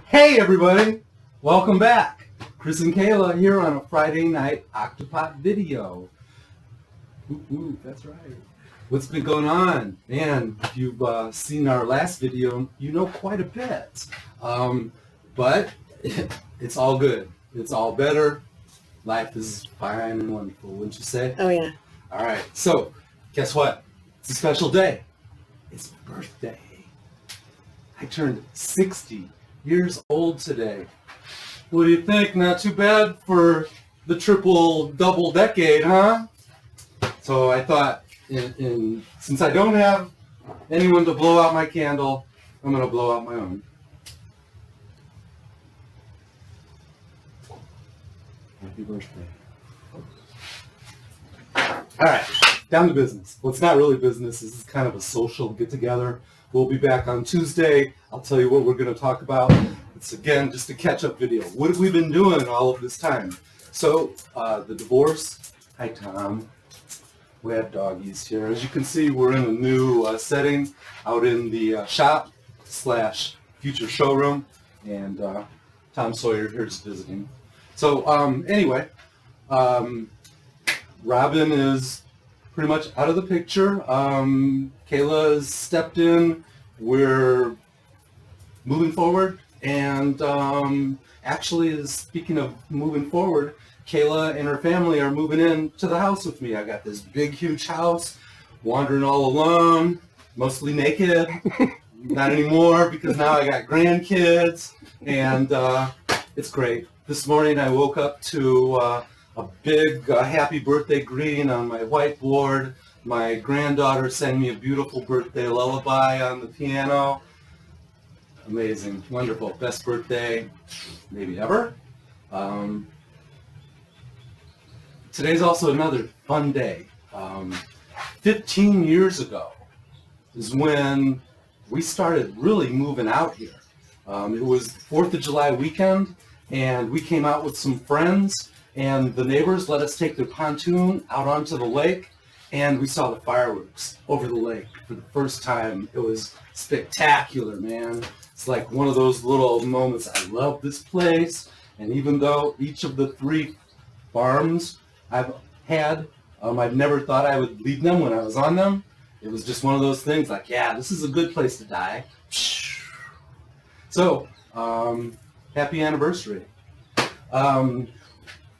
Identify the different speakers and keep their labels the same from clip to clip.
Speaker 1: Hey everybody, welcome back. Chris and Kayla here on a Friday night Octopot video. Ooh, that's right. What's been going on? Man, if you've seen our last video, you know quite a bit. But it's all good. It's all better. Life is fine and wonderful, wouldn't you say?
Speaker 2: Oh, yeah.
Speaker 1: All right, so guess what? It's a special day. It's my birthday. I turned 60 years old today. What do you think? Not too bad for the double decade, huh? So I thought, since I don't have anyone to blow out my candle, I'm going to blow out my own. Happy birthday. All right, down to business. Well, it's not really business. This is kind of a social get-together. We'll be back on Tuesday. I'll tell you what we're going to talk about. It's, again, just a catch-up video. What have we been doing all of this time? So, the divorce. Hi, Tom. We have doggies here. As you can see, we're in a new setting out in the shop/future showroom. And Tom Sawyer here is visiting. So, anyway, Robin is pretty much out of the picture. Kayla has stepped in. We're moving forward. And actually, speaking of moving forward, Kayla and her family are moving in to the house with me. I got this big, huge house, wandering all alone, mostly naked. Not anymore, because now I got grandkids, and it's great. This morning I woke up to a big happy birthday greeting on my whiteboard. My granddaughter sang me a beautiful birthday lullaby on the piano. Amazing, wonderful, best birthday maybe ever. Today's also another fun day. 15 years ago is when we started really moving out here. It was 4th of July weekend, and we came out with some friends, and the neighbors let us take their pontoon out onto the lake, and we saw the fireworks over the lake for the first time. It was spectacular, man. It's like one of those little moments. I love this place, and even though each of the 3 farms I've had, I've never thought I would leave them when I was on them. It was just one of those things like, yeah, this is a good place to die. So, happy anniversary.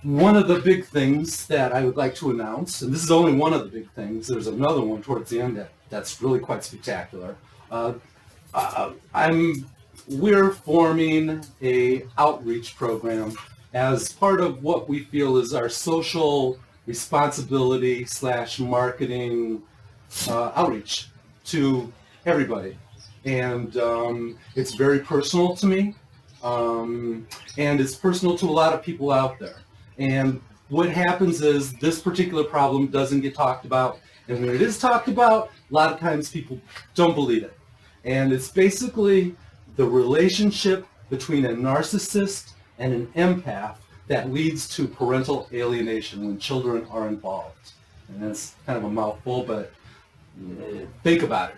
Speaker 1: One of the big things that I would like to announce, and this is only one of the big things, there's another one towards the end that's really quite spectacular. We're forming a outreach program as part of what we feel is our social responsibility / marketing outreach to everybody. And it's very personal to me, and it's personal to a lot of people out there. And what happens is this particular problem doesn't get talked about, and when it is talked about, a lot of times people don't believe it. And it's basically the relationship between a narcissist and an empath that leads to parental alienation when children are involved. And that's kind of a mouthful, but think about it.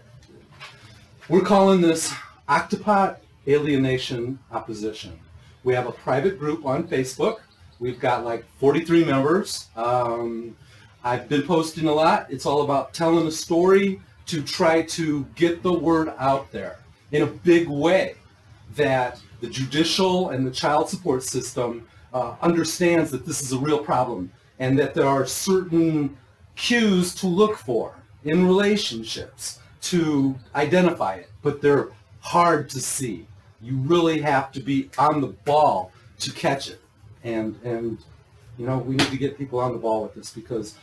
Speaker 1: We're calling this Octopot Alienation Opposition. We have a private group on Facebook. We've got like 43 members. I've been posting a lot. It's all about telling a story to try to get the word out there in a big way that the judicial and the child support system understands that this is a real problem and that there are certain cues to look for in relationships to identify it, but they're hard to see. You really have to be on the ball to catch it. And you know, we need to get people on the ball with this because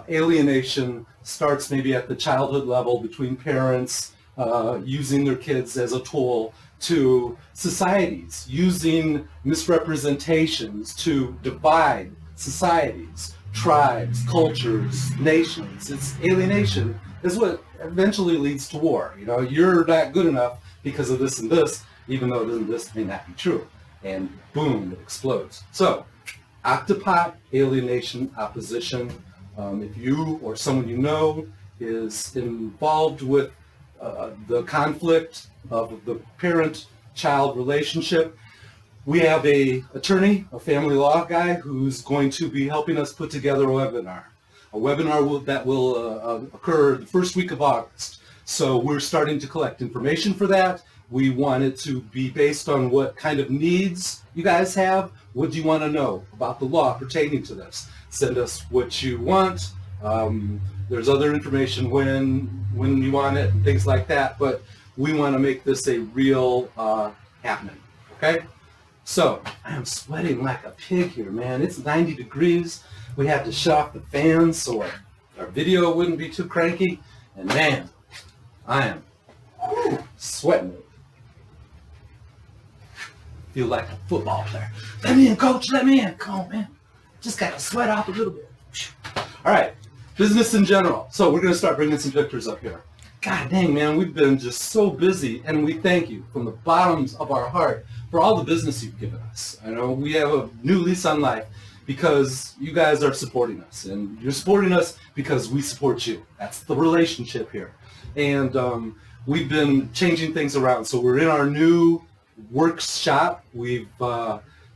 Speaker 1: alienation starts maybe at the childhood level between parents using their kids as a tool to societies, using misrepresentations to divide societies, tribes, cultures, nations. It's alienation is what eventually leads to war. You know, you're not good enough because of this and this, even though this may not be true. And boom, it explodes. So, Octopot Alienation Opposition. If you or someone you know is involved with the conflict of the parent parent-child relationship. We have a attorney, a family law guy, who's going to be helping us put together a webinar. That will occur the first week of August. So we're starting to collect information for that. We want it to be based on what kind of needs you guys have. What do you want to know about the law pertaining to this? Send us what you want. There's other information when you want it and things like that, but we want to make this a real happening, okay? So, I'm sweating like a pig here, man. It's 90 degrees. We had to shut off the fans so our video wouldn't be too cranky. And man, I am sweating. Feel like a football player. Let me in, coach, let me in. Come on, man. Just got to sweat off a little bit. All right, business in general. So we're going to start bringing some pictures up here. God dang, man, we've been just so busy, and we thank you from the bottoms of our heart for all the business you've given us. I know we have a new lease on life because you guys are supporting us, and you're supporting us because we support you. That's the relationship here. And we've been changing things around. So we're in our new workshop. We've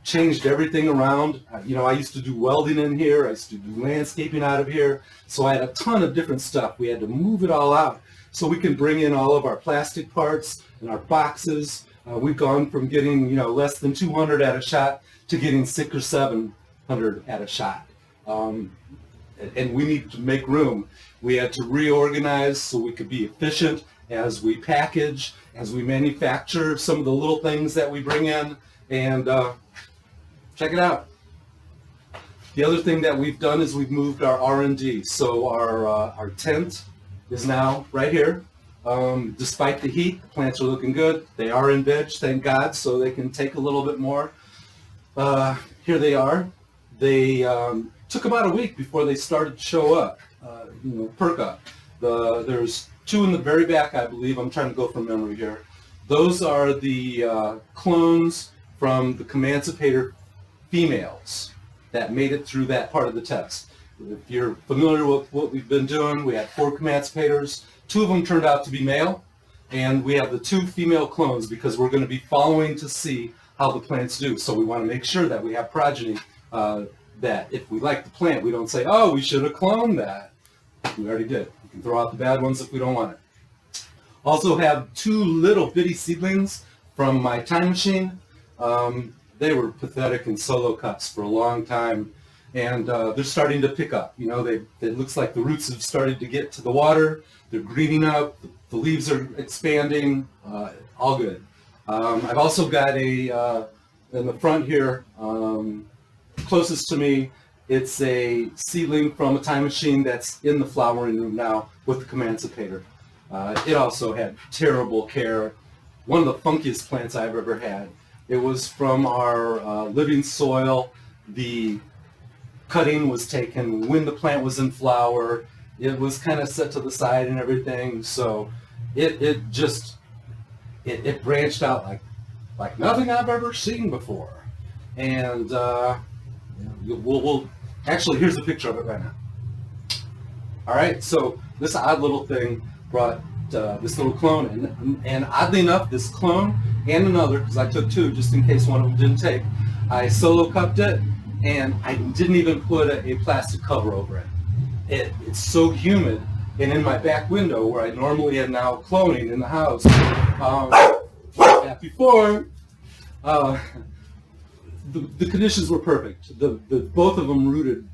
Speaker 1: changed everything around. You know, I used to do welding in here. I used to do landscaping out of here. So I had a ton of different stuff. We had to move it all out so we can bring in all of our plastic parts and our boxes. We've gone from getting, less than 200 at a shot to getting 600 or 700 at a shot. And we need to make room. We had to reorganize so we could be efficient as we package, as we manufacture some of the little things that we bring in. And check it out. The other thing that we've done is we've moved our R&D. So our tent is now right here. Despite the heat, the plants are looking good. They are in veg, thank God, so they can take a little bit more. Here they are. They took about a week before they started to show up, perk up. There's 2 in the very back, I believe. I'm trying to go from memory here. Those are the clones from the Comancipator females that made it through that part of the test. If you're familiar with what we've been doing, we had 4 Comancipators. 2 of them turned out to be male, and we have the 2 female clones because we're going to be following to see how the plants do. So we want to make sure that we have progeny that if we like the plant, we don't say, oh, we should have cloned that. We already did. We can throw out the bad ones if we don't want it. Also have 2 little bitty seedlings from my time machine. They were pathetic in solo cups for a long time, and they're starting to pick up. It looks like the roots have started to get to the water. They're greening up. The leaves are expanding. All good. I've also got in the front here, closest to me, it's a seedling from a time machine that's in the flowering room now with the Comancipator. It also had terrible care. One of the funkiest plants I've ever had. It was from our living soil. The cutting was taken when the plant was in flower. It was kind of set to the side and everything. So it branched out like nothing I've ever seen before. And we'll actually, here's a picture of it right now. All right, so this odd little thing brought this little clone, and oddly enough, this clone and another, because I took 2 just in case one of them didn't take, I solo cupped it, and I didn't even put a plastic cover over it. It's so humid, and in my back window, where I normally am now cloning in the house, before, the conditions were perfect. Both of them rooted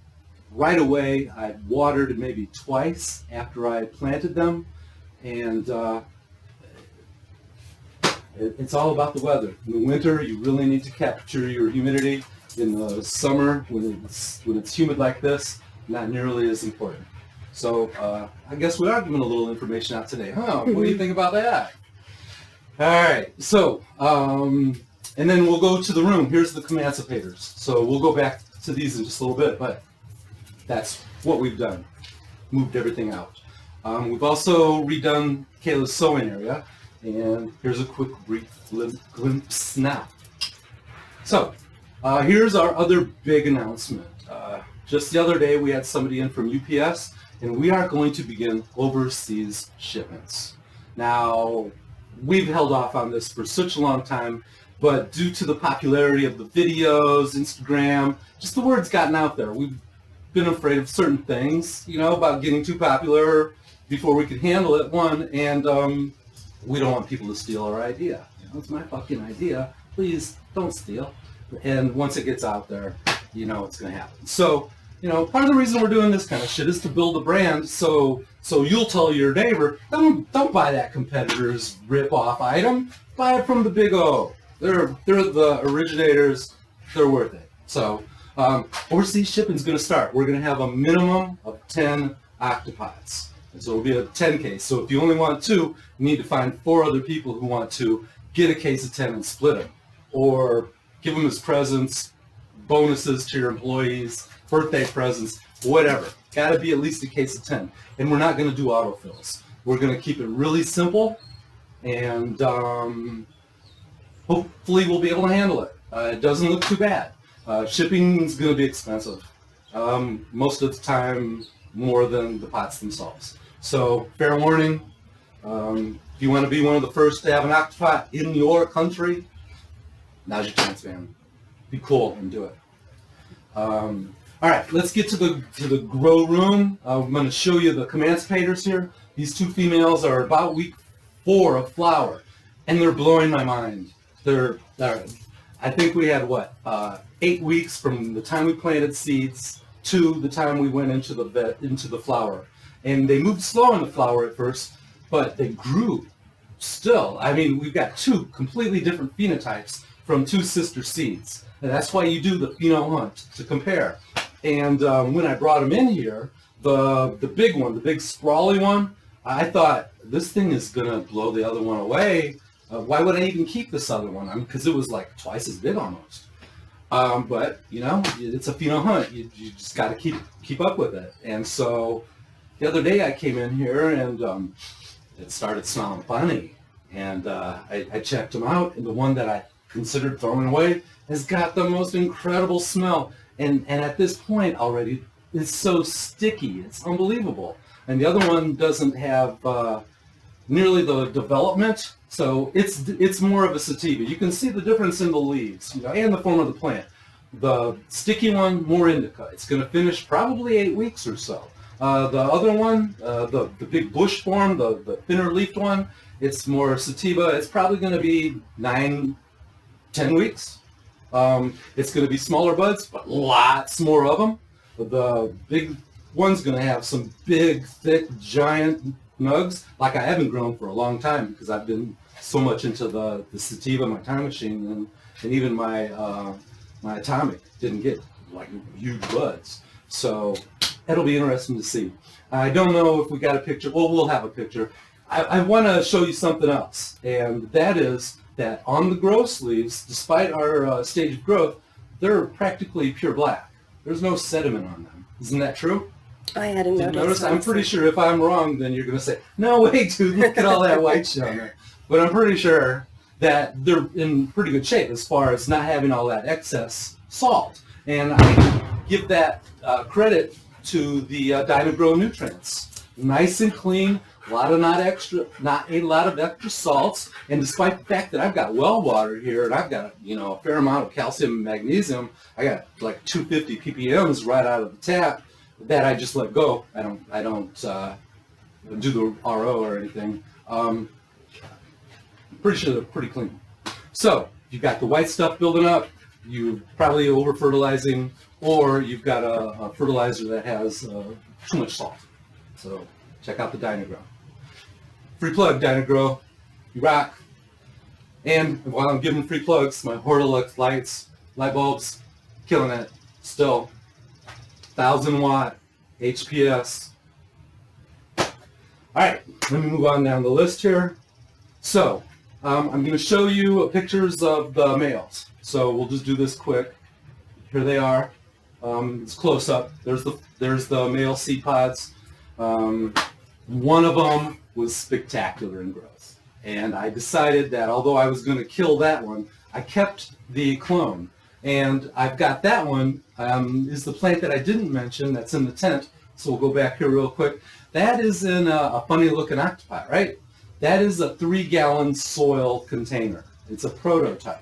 Speaker 1: right away. I watered maybe twice after I planted them, and it's all about the weather. In the winter, you really need to capture your humidity. In the summer, when it's humid like this, not nearly as important. So I guess we are giving a little information out today, huh? What do you think about that? All right, so and then we'll go to the room. Here's the Comancipators. So we'll go back to these in just a little bit, but that's what we've done. Moved everything out. We've also redone Kayla's sewing area, and here's a quick brief glimpse now. So here's our other big announcement. Just the other day we had somebody in from UPS, and we are going to begin overseas shipments. Now, we've held off on this for such a long time, but due to the popularity of the videos, Instagram, just the word's gotten out there. We've been afraid of certain things, about getting too popular before we could handle it, one, and we don't want people to steal our idea. It's my fucking idea. Please don't steal. And once it gets out there, it's going to happen. So, part of the reason we're doing this kind of shit is to build a brand so you'll tell your neighbor, don't buy that competitor's rip-off item. Buy it from the Big O. They're the originators. They're worth it. So, overseas shipping is going to start. We're going to have a minimum of 10 octopods. So it'll be a 10 case. So if you only want 2, you need to find 4 other people who want to get a case of 10 and split them. Or give them as presents, bonuses to your employees, birthday presents, whatever. Got to be at least a case of 10. And we're not going to do autofills. We're going to keep it really simple, and hopefully we'll be able to handle it. It doesn't look too bad. Shipping is going to be expensive. Most of the time, more than the pots themselves. So, fair warning, if you want to be one of the first to have an octopot in your country, now's your chance, man. Be cool and do it. All right, let's get to the grow room. I'm going to show you the emancipators here. These 2 females are about week 4 of flower, and they're blowing my mind. I think we had 8 weeks from the time we planted seeds to the time we went into the flower, and they moved slow in the flower at first, but they grew still. I mean, we've got 2 completely different phenotypes from 2 sister seeds, and that's why you do the pheno hunt to compare. And when I brought them in here, the big one, the big sprawly one, I thought this thing is gonna blow the other one away. Why would I even keep this other one? Because it was like twice as big almost. But it's a pheno hunt. You just got to keep up with it. And so the other day I came in here and it started smelling funny. And I checked them out, and the one that I considered throwing away has got the most incredible smell. And at this point already, it's so sticky. It's unbelievable. And the other one doesn't have nearly the development. So it's more of a sativa. You can see the difference in the leaves, and the form of the plant. The sticky one, more indica. It's going to finish probably 8 weeks or so. The other one, the big bush form, the thinner leafed one, it's more sativa. It's probably going to be 9-10 weeks. It's going to be smaller buds, but lots more of them. The big one's going to have some big, thick, giant nugs, like I haven't grown for a long time because I've been so much into the sativa, my time machine, and even my atomic didn't get like huge buds. So it'll be interesting to see. I don't know if we got a picture. Well, we'll have a picture. I want to show you something else, and that is that on the grow sleeves, despite our stage of growth, they're practically pure black. There's no sediment on them. Isn't that true?
Speaker 2: I hadn't noticed.
Speaker 1: I'm pretty sure if I'm wrong, then you're going to say, no, wait, dude, look at all that white shit on there. But I'm pretty sure that they're in pretty good shape as far as not having all that excess salt. And I give that credit to the Dynagrow nutrients. Nice and clean, not a lot of extra salts. And despite the fact that I've got well water here and I've got a fair amount of calcium and magnesium, I got like 250 ppms right out of the tap that I just let go. I don't do the RO or anything. I'm pretty sure they're pretty clean. So you've got the white stuff building up. You're probably over fertilizing, or you've got a fertilizer that has too much salt. So check out the Dynagrow. Free plug, Dynagrow. You rock. And while I'm giving free plugs, my Hortilux light bulbs, killing it. Still, 1,000-watt HPS. All right, let me move on down the list here. So I'm going to show you pictures of the males. So we'll just do this quick. Here they are. It's close up. There's the male seed pods. One of them was spectacular in growth, and I decided that although I was going to kill that one, I kept the clone. And I've got that one, is the plant that I didn't mention that's in the tent. So we'll go back here real quick. That is in a funny looking octopot, right? That is a 3-gallon soil container. It's a prototype.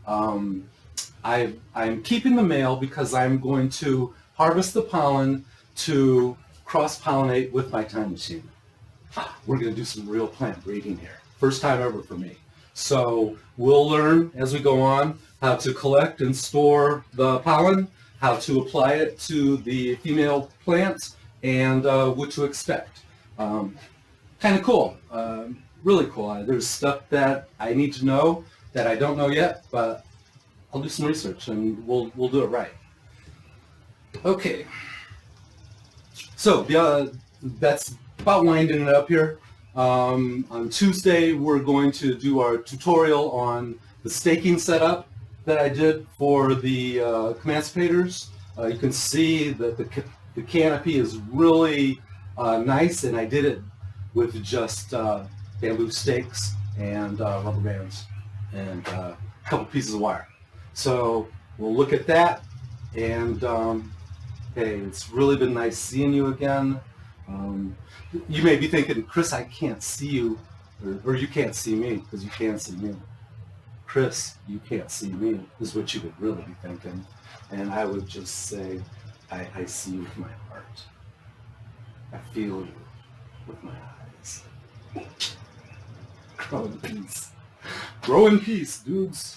Speaker 1: I'm keeping the male because I'm going to harvest the pollen to cross-pollinate with my time machine. We're going to do some real plant breeding here. First time ever for me. So we'll learn as we go on how to collect and store the pollen, how to apply it to the female plants, and what to expect. Kind of cool. Really cool. There's stuff that I need to know that I don't know yet, but I'll do some research and we'll do it right. Okay. So that's about winding it up here. On Tuesday, we're going to do our tutorial on the staking setup that I did for the emancipators. You can see that the canopy is really nice, and I did it with just bamboo stakes and rubber bands and a couple pieces of wire. So we'll look at that, and hey, it's really been nice seeing you again. You may be thinking, Chris, I can't see you, or you can't see me, because you can't see me. Chris, you can't see me, is what you would really be thinking. And I would just say, I see you with my heart. I feel you with my eyes. Grow in peace. Grow in peace, dudes.